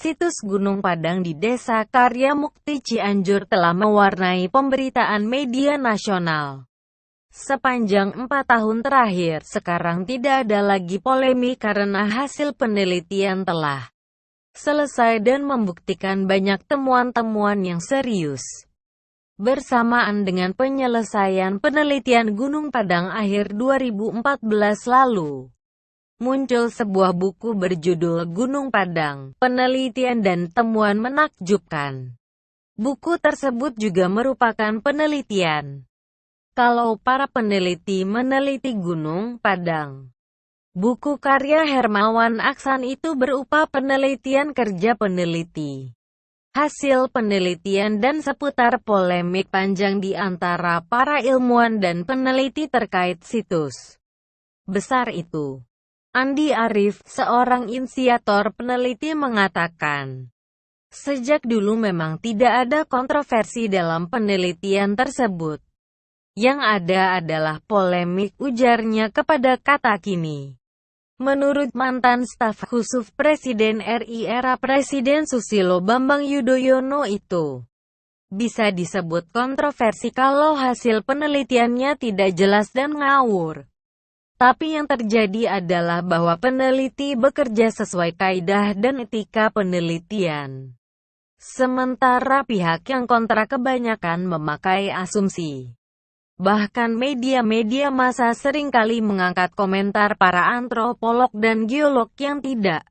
situs Gunung Padang di Desa Karya Mukti Cianjur telah mewarnai pemberitaan media nasional. Sepanjang 4 tahun terakhir, sekarang tidak ada lagi polemik karena hasil penelitian telah selesai dan membuktikan banyak temuan-temuan yang serius. Bersamaan dengan penyelesaian penelitian Gunung Padang akhir 2014 lalu, muncul sebuah buku berjudul Gunung Padang, Penelitian dan Temuan Menakjubkan. Buku tersebut juga merupakan penelitian kalau para peneliti meneliti Gunung Padang. Buku karya Hermawan Aksan itu berupa penelitian kerja peneliti, hasil penelitian dan seputar polemik panjang di antara para ilmuwan dan peneliti terkait situs besar itu. Andi Arief, seorang inisiator peneliti mengatakan, sejak dulu memang tidak ada kontroversi dalam penelitian tersebut. Yang ada adalah polemik, ujarnya kepada Kata Kini. Menurut mantan staf khusus Presiden RI era Presiden Susilo Bambang Yudhoyono itu bisa disebut kontroversi kalau hasil penelitiannya tidak jelas dan ngawur. Tapi yang terjadi adalah bahwa peneliti bekerja sesuai kaidah dan etika penelitian. Sementara pihak yang kontra kebanyakan memakai asumsi. Bahkan media-media massa seringkali mengangkat komentar para antropolog dan geolog yang tidak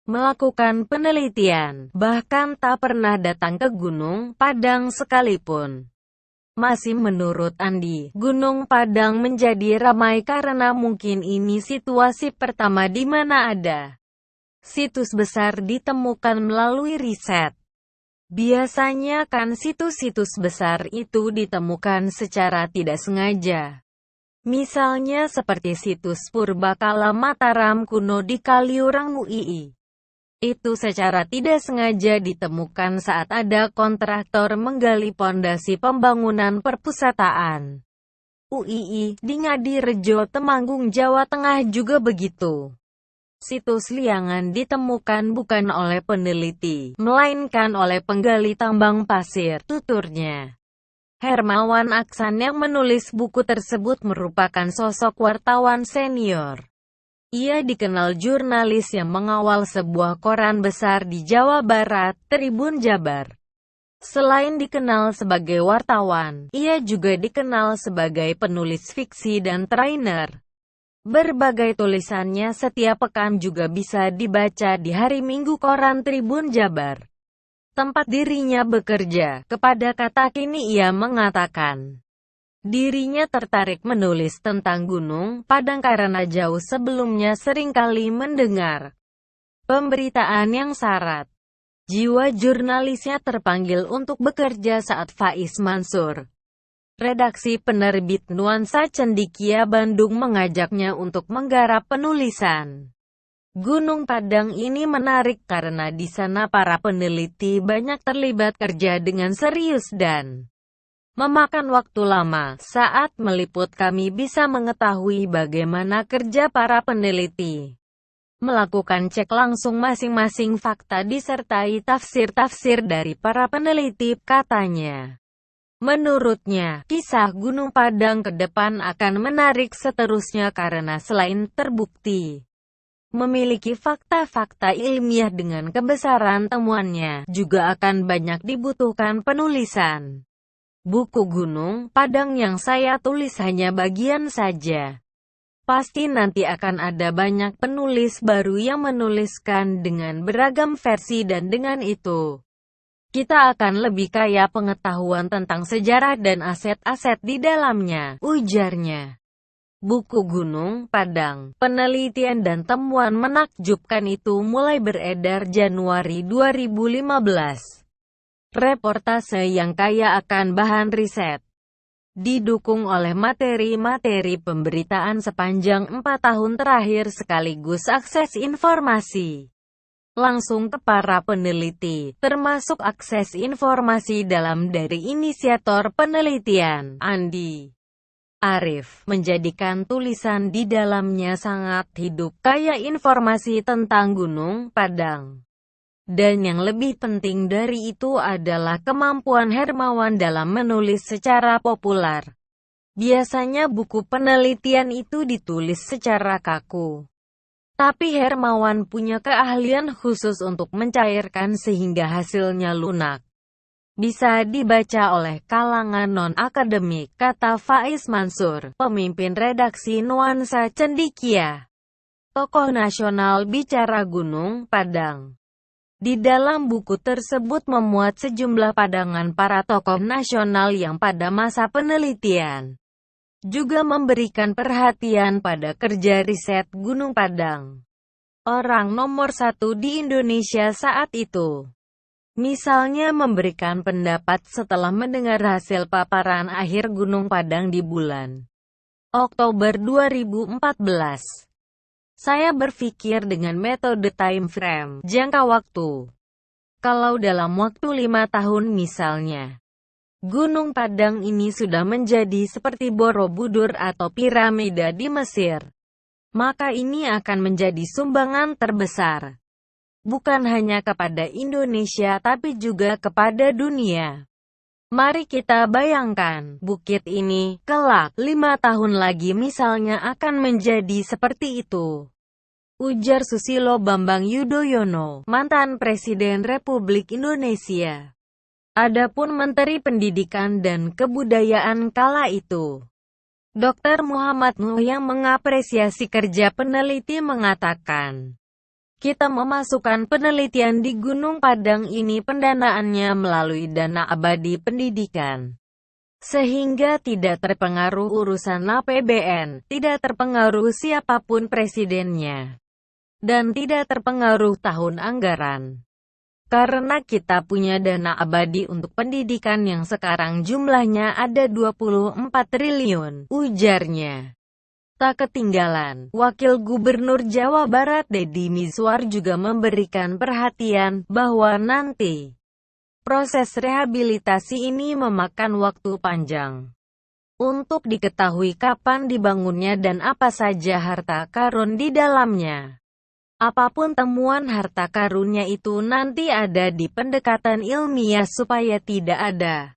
melakukan penelitian, bahkan tak pernah datang ke Gunung Padang sekalipun. Masih menurut Andi, Gunung Padang menjadi ramai karena mungkin ini situasi pertama di mana ada situs besar ditemukan melalui riset. Biasanya kan situs-situs besar itu ditemukan secara tidak sengaja. Misalnya seperti situs Purbakala Mataram kuno di Kaliurang UII. Itu secara tidak sengaja ditemukan saat ada kontraktor menggali pondasi pembangunan perpustakaan UII di Ngadirejo, Temanggung, Jawa Tengah juga begitu. Situs liangan ditemukan bukan oleh peneliti, melainkan oleh penggali tambang pasir, tuturnya. Hermawan Aksan yang menulis buku tersebut merupakan sosok wartawan senior. Ia dikenal jurnalis yang mengawal sebuah koran besar di Jawa Barat, Tribun Jabar. Selain dikenal sebagai wartawan, ia juga dikenal sebagai penulis fiksi dan trainer. Berbagai tulisannya setiap pekan juga bisa dibaca di hari Minggu koran Tribun Jabar, tempat dirinya bekerja. Kepada Kata Kini ia mengatakan, dirinya tertarik menulis tentang Gunung Padang karena jauh sebelumnya seringkali mendengar pemberitaan yang syarat. Jiwa jurnalisnya terpanggil untuk bekerja saat Faiz Mansur, redaksi penerbit Nuansa Cendekia Bandung, mengajaknya untuk menggarap penulisan Gunung Padang ini. Menarik karena di sana para peneliti banyak terlibat kerja dengan serius dan memakan waktu lama. Saat meliput kami bisa mengetahui bagaimana kerja para peneliti. Melakukan cek langsung masing-masing fakta disertai tafsir-tafsir dari para peneliti, katanya. Menurutnya, kisah Gunung Padang ke depan akan menarik seterusnya karena selain terbukti memiliki fakta-fakta ilmiah dengan kebesaran temuannya, juga akan banyak dibutuhkan penulisan. Buku Gunung Padang yang saya tulis hanya bagian saja. Pasti nanti akan ada banyak penulis baru yang menuliskan dengan beragam versi dan dengan itu, kita akan lebih kaya pengetahuan tentang sejarah dan aset-aset di dalamnya, ujarnya. Buku Gunung Padang, Penelitian dan Temuan Menakjubkan itu mulai beredar Januari 2015. Reportase yang kaya akan bahan riset, didukung oleh materi-materi pemberitaan sepanjang 4 tahun terakhir sekaligus akses informasi langsung ke para peneliti, termasuk akses informasi dalam dari inisiator penelitian, Andi Arief, menjadikan tulisan di dalamnya sangat hidup, kaya informasi tentang Gunung Padang. Dan yang lebih penting dari itu adalah kemampuan Hermawan dalam menulis secara populer. Biasanya buku penelitian itu ditulis secara kaku. Tapi Hermawan punya keahlian khusus untuk mencairkan sehingga hasilnya lunak. Bisa dibaca oleh kalangan non-akademik, kata Faiz Mansur, pemimpin redaksi Nuansa Cendekia. Tokoh nasional bicara Gunung Padang. Di dalam buku tersebut memuat sejumlah pandangan para tokoh nasional yang pada masa penelitian juga memberikan perhatian pada kerja riset Gunung Padang. Orang nomor satu di Indonesia saat itu. Misalnya memberikan pendapat setelah mendengar hasil paparan akhir Gunung Padang di bulan Oktober 2014. Saya berpikir dengan metode time frame, jangka waktu. Kalau dalam waktu 5 tahun misalnya, Gunung Padang ini sudah menjadi seperti Borobudur atau piramida di Mesir, maka ini akan menjadi sumbangan terbesar. Bukan hanya kepada Indonesia tapi juga kepada dunia. Mari kita bayangkan, bukit ini, kelak, 5 tahun lagi misalnya akan menjadi seperti itu. Ujar Susilo Bambang Yudhoyono, mantan Presiden Republik Indonesia. Adapun Menteri Pendidikan dan Kebudayaan kala itu, Dr. Muhammad Nuh yang mengapresiasi kerja peneliti mengatakan, kita memasukkan penelitian di Gunung Padang ini pendanaannya melalui dana abadi pendidikan. Sehingga tidak terpengaruh urusan APBN, tidak terpengaruh siapapun presidennya, dan tidak terpengaruh tahun anggaran. Karena kita punya dana abadi untuk pendidikan yang sekarang jumlahnya ada 24 triliun, ujarnya. Tak ketinggalan, Wakil Gubernur Jawa Barat Deddy Mizwar juga memberikan perhatian bahwa nanti proses rehabilitasi ini memakan waktu panjang. Untuk diketahui kapan dibangunnya dan apa saja harta karun di dalamnya. Apapun temuan harta karunnya itu nanti ada di pendekatan ilmiah supaya tidak ada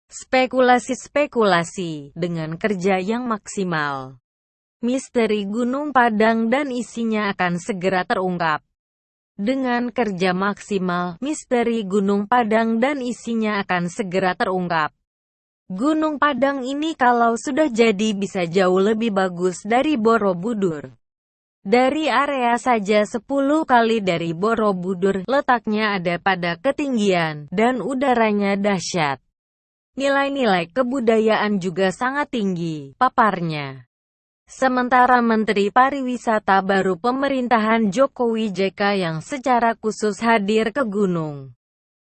spekulasi-spekulasi, dengan kerja yang maksimal. Misteri Gunung Padang dan isinya akan segera terungkap. Dengan kerja maksimal, misteri Gunung Padang dan isinya akan segera terungkap. Gunung Padang ini kalau sudah jadi bisa jauh lebih bagus dari Borobudur. Dari area saja 10 kali dari Borobudur, letaknya ada pada ketinggian, dan udaranya dahsyat. Nilai-nilai kebudayaan juga sangat tinggi, paparnya. Sementara Menteri Pariwisata baru pemerintahan Jokowi JK yang secara khusus hadir ke Gunung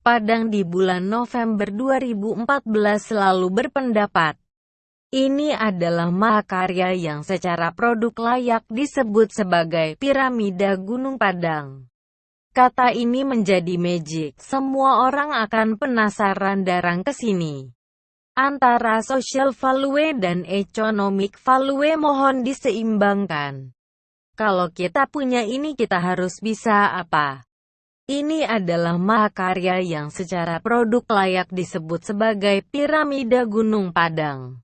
Padang di bulan November 2014 lalu berpendapat, ini adalah mahakarya yang secara produk layak disebut sebagai piramida Gunung Padang. Kata ini menjadi magic, semua orang akan penasaran datang ke sini. Antara social value dan economic value mohon diseimbangkan. Kalau kita punya ini kita harus bisa apa? Ini adalah mahakarya yang secara produk layak disebut sebagai piramida Gunung Padang.